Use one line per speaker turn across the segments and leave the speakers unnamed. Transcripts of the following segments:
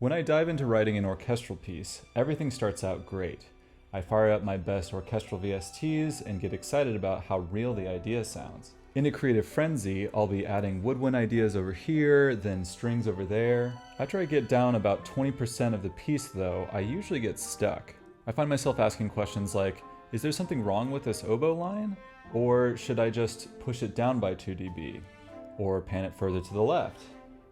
When I dive into writing an orchestral piece, everything starts out great. I fire up my best orchestral VSTs and get excited about how real the idea sounds. In a creative frenzy, I'll be adding woodwind ideas over here, then strings over there. After I get down about 20% of the piece though, I usually get stuck. I find myself asking questions like, is there something wrong with this oboe line? Or should I just push it down by 2 dB? Or pan it further to the left?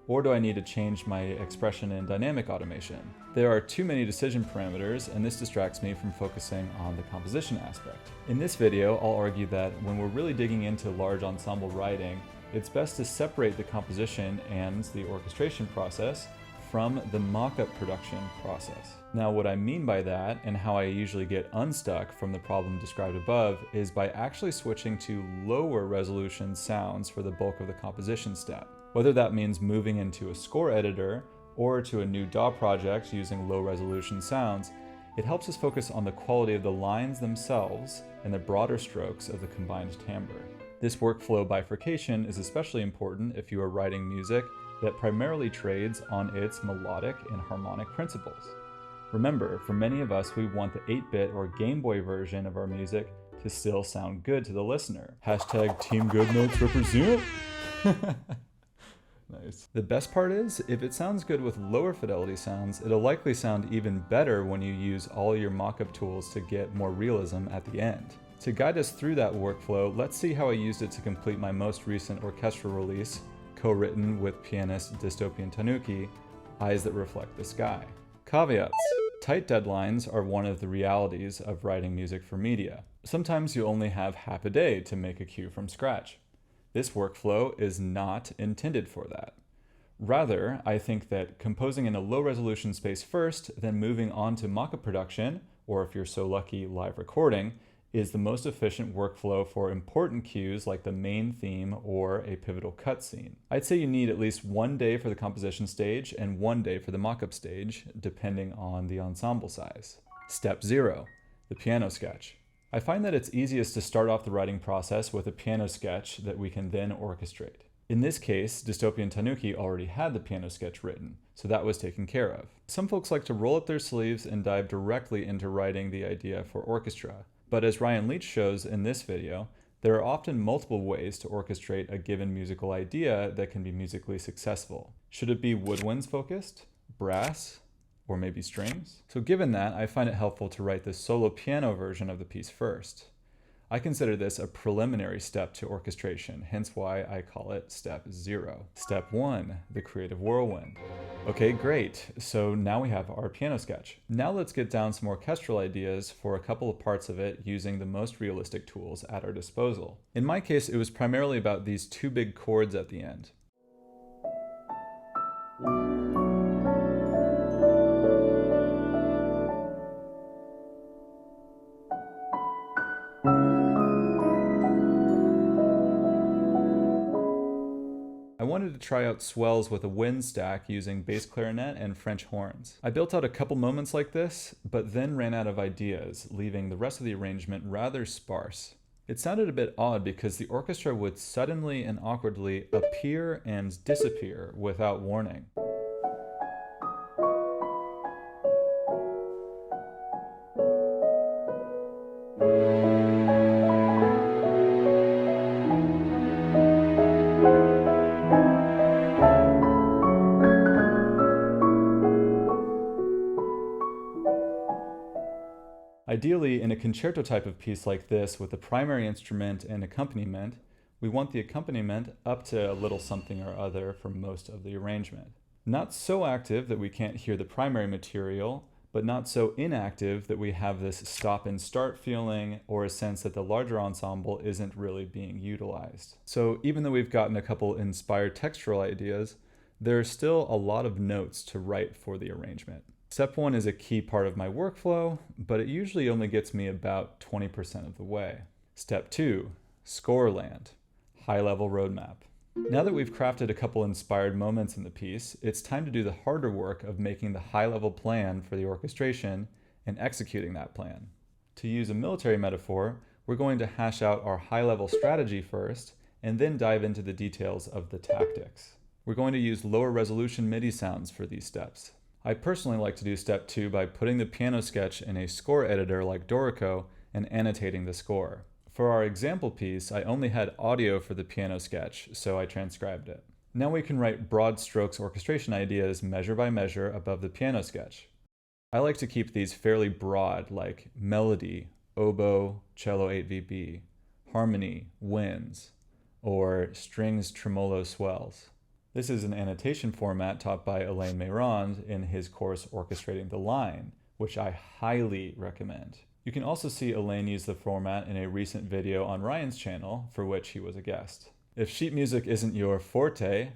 Or do I need to change my expression in dynamic automation? There are too many decision parameters, and this distracts me from focusing on the composition aspect. In this video, I'll argue that when we're really digging into large ensemble writing, it's best to separate the composition and the orchestration process from the mock-up production process. Now, what I mean by that, and how I usually get unstuck from the problem described above, is by actually switching to lower resolution sounds for the bulk of the composition step. Whether that means moving into a score editor or to a new DAW project using low resolution sounds, it helps us focus on the quality of the lines themselves and the broader strokes of the combined timbre. This workflow bifurcation is especially important if you are writing music that primarily trades on its melodic and harmonic principles. Remember, for many of us, we want the 8-bit or Game Boy version of our music to still sound good to the listener. Hashtag Team Good Notes represent! Nice. The best part is, if it sounds good with lower fidelity sounds, it'll likely sound even better when you use all your mock-up tools to get more realism at the end. To guide us through that workflow, let's see how I used it to complete my most recent orchestral release, co-written with pianist Dystopian Tanuki, Eyes That Reflect the Sky. Caveats. Tight deadlines are one of the realities of writing music for media. Sometimes you only have half a day to make a cue from scratch. This workflow is not intended for that. Rather, I think that composing in a low resolution space first, then moving on to mock-up production, or if you're so lucky, live recording, is the most efficient workflow for important cues like the main theme or a pivotal cutscene. I'd say you need at least 1 day for the composition stage and 1 day for the mock-up stage, depending on the ensemble size. Step 0, the piano sketch. I find that it's easiest to start off the writing process with a piano sketch that we can then orchestrate. In this case, Dystopian Tanuki already had the piano sketch written, so that was taken care of. Some folks like to roll up their sleeves and dive directly into writing the idea for orchestra, but as Ryan Leach shows in this video, there are often multiple ways to orchestrate a given musical idea that can be musically successful. Should it be woodwinds focused, brass, or maybe strings? So given that, I find it helpful to write the solo piano version of the piece first. I consider this a preliminary step to orchestration, hence why I call it step 0. Step 1, the creative whirlwind. Okay, great. So now we have our piano sketch. Now let's get down some orchestral ideas for a couple of parts of it using the most realistic tools at our disposal. In my case, it was primarily about these 2 big chords at the end. I wanted to try out swells with a wind stack using bass clarinet and French horns. I built out a couple moments like this, but then ran out of ideas, leaving the rest of the arrangement rather sparse. It sounded a bit odd because the orchestra would suddenly and awkwardly appear and disappear without warning. Ideally, in a concerto type of piece like this with the primary instrument and accompaniment, we want the accompaniment up to a little something or other for most of the arrangement. Not so active that we can't hear the primary material, but not so inactive that we have this stop and start feeling or a sense that the larger ensemble isn't really being utilized. So even though we've gotten a couple inspired textural ideas, there are still a lot of notes to write for the arrangement. Step 1 is a key part of my workflow, but it usually only gets me about 20% of the way. Step 2, score land, high-level roadmap. Now that we've crafted a couple inspired moments in the piece, it's time to do the harder work of making the high-level plan for the orchestration and executing that plan. To use a military metaphor, we're going to hash out our high-level strategy first, and then dive into the details of the tactics. We're going to use lower resolution MIDI sounds for these steps. I personally like to do step 2 by putting the piano sketch in a score editor like Dorico and annotating the score. For our example piece, I only had audio for the piano sketch, so I transcribed it. Now we can write broad strokes orchestration ideas measure by measure above the piano sketch. I like to keep these fairly broad, like melody, oboe, cello 8VB, harmony, winds, or strings tremolo swells. This is an annotation format taught by Alain Meyrand in his course Orchestrating the Line, which I highly recommend. You can also see Alain use the format in a recent video on Ryan's channel, for which he was a guest. If sheet music isn't your forte,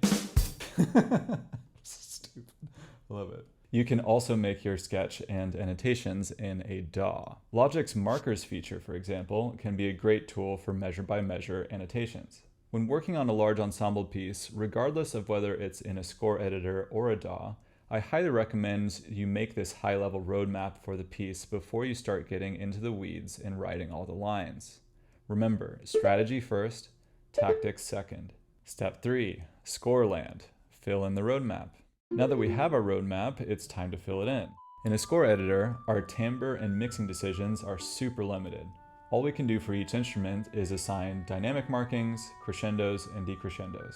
stupid, love it. You can also make your sketch and annotations in a DAW. Logic's markers feature, for example, can be a great tool for measure-by-measure annotations. When working on a large ensemble piece, regardless of whether it's in a score editor or a DAW, I highly recommend you make this high-level roadmap for the piece before you start getting into the weeds and writing all the lines. Remember, strategy first, tactics second. Step 3, score land. Fill in the roadmap. Now that we have our roadmap, it's time to fill it in. In a score editor, our timbre and mixing decisions are super limited. All we can do for each instrument is assign dynamic markings, crescendos, and decrescendos.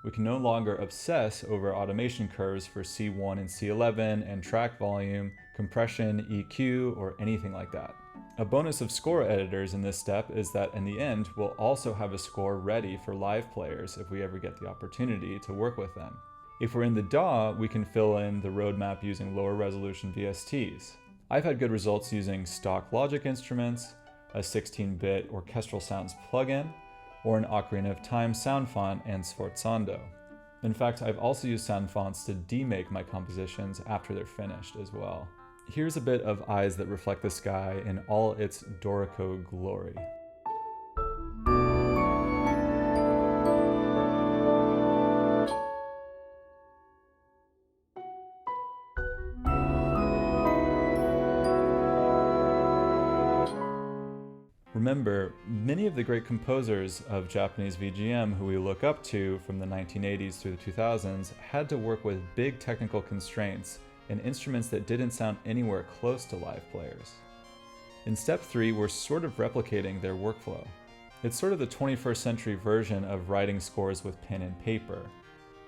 We can no longer obsess over automation curves for C1 and C11 and track volume, compression, EQ, or anything like that. A bonus of score editors in this step is that in the end, we'll also have a score ready for live players if we ever get the opportunity to work with them. If we're in the DAW, we can fill in the roadmap using lower resolution VSTs. I've had good results using stock Logic instruments, a 16-bit Orchestral Sounds plugin, or an Ocarina of Time sound font and sforzando. In fact, I've also used sound fonts to demake my compositions after they're finished as well. Here's a bit of Eyes That Reflect the Sky in all its Dorico glory. Remember, many of the great composers of Japanese VGM who we look up to from the 1980s through the 2000s had to work with big technical constraints and instruments that didn't sound anywhere close to live players. In step 3, we're sort of replicating their workflow. It's sort of the 21st century version of writing scores with pen and paper.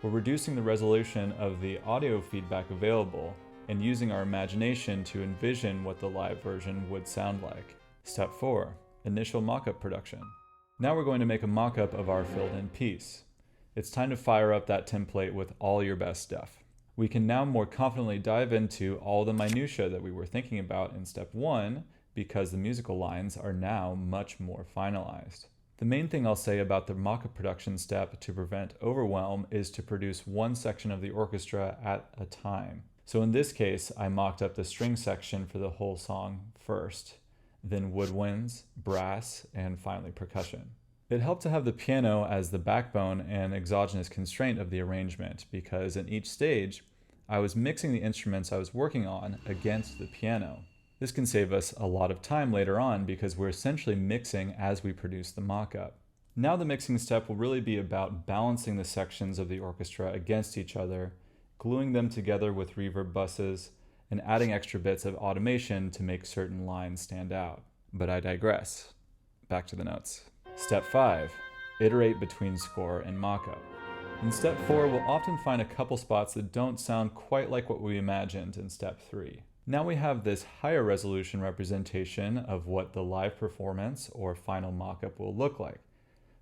We're reducing the resolution of the audio feedback available and using our imagination to envision what the live version would sound like. Step 4. Initial mock-up production. Now we're going to make a mock-up of our filled-in piece. It's time to fire up that template with all your best stuff. We can now more confidently dive into all the minutiae that we were thinking about in step 1 because the musical lines are now much more finalized. The main thing I'll say about the mock-up production step to prevent overwhelm is to produce one section of the orchestra at a time. So in this case, I mocked up the string section for the whole song first, then woodwinds, brass, and finally percussion. It helped to have the piano as the backbone and exogenous constraint of the arrangement because in each stage, I was mixing the instruments I was working on against the piano. This can save us a lot of time later on because we're essentially mixing as we produce the mock-up. Now the mixing step will really be about balancing the sections of the orchestra against each other, gluing them together with reverb buses, and adding extra bits of automation to make certain lines stand out. But I digress. Back to the notes. Step 5. Iterate between score and mockup. In step 4, we'll often find a couple spots that don't sound quite like what we imagined in step 3. Now we have this higher resolution representation of what the live performance or final mockup will look like.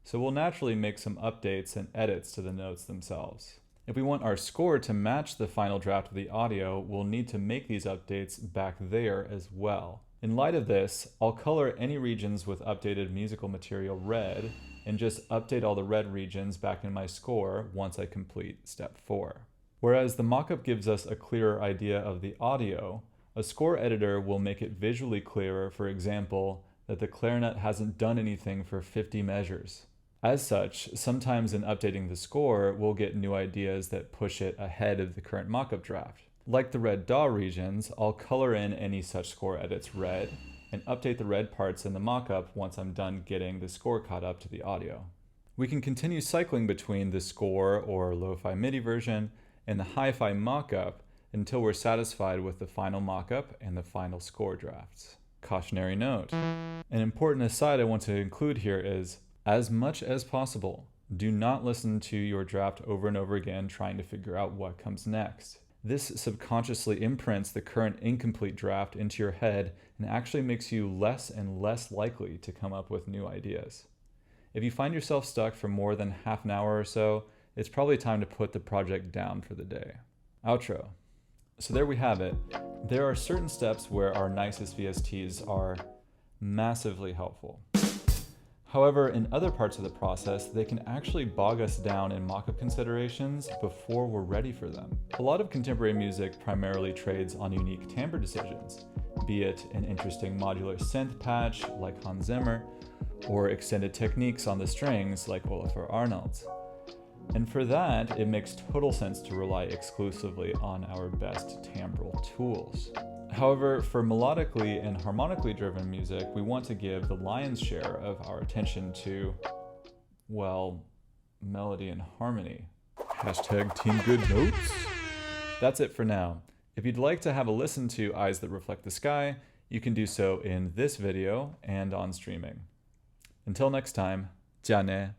So we'll naturally make some updates and edits to the notes themselves. If we want our score to match the final draft of the audio, we'll need to make these updates back there as well. In light of this, I'll color any regions with updated musical material red and just update all the red regions back in my score once I complete step 4. Whereas the mockup gives us a clearer idea of the audio, a score editor will make it visually clearer, for example, that the clarinet hasn't done anything for 50 measures. As such, sometimes in updating the score, we'll get new ideas that push it ahead of the current mockup draft. Like the red DAW regions, I'll color in any such score edits red and update the red parts in the mockup once I'm done getting the score caught up to the audio. We can continue cycling between the score or lo-fi MIDI version and the hi-fi mockup until we're satisfied with the final mock-up and the final score drafts. Cautionary note. An important aside I want to include here is, as much as possible, do not listen to your draft over and over again trying to figure out what comes next. This subconsciously imprints the current incomplete draft into your head and actually makes you less and less likely to come up with new ideas. If you find yourself stuck for more than half an hour or so, it's probably time to put the project down for the day. Outro. So there we have it. There are certain steps where our nicest VSTs are massively helpful. However, in other parts of the process, they can actually bog us down in mock-up considerations before we're ready for them. A lot of contemporary music primarily trades on unique timbre decisions, be it an interesting modular synth patch like Hans Zimmer, or extended techniques on the strings like Olafur Arnalds. And for that, it makes total sense to rely exclusively on our best timbral tools. However, for melodically and harmonically driven music, we want to give the lion's share of our attention to, well, melody and harmony. Hashtag Team Good Notes. That's it for now. If you'd like to have a listen to Eyes That Reflect the Sky, you can do so in this video and on streaming. Until next time, 加呢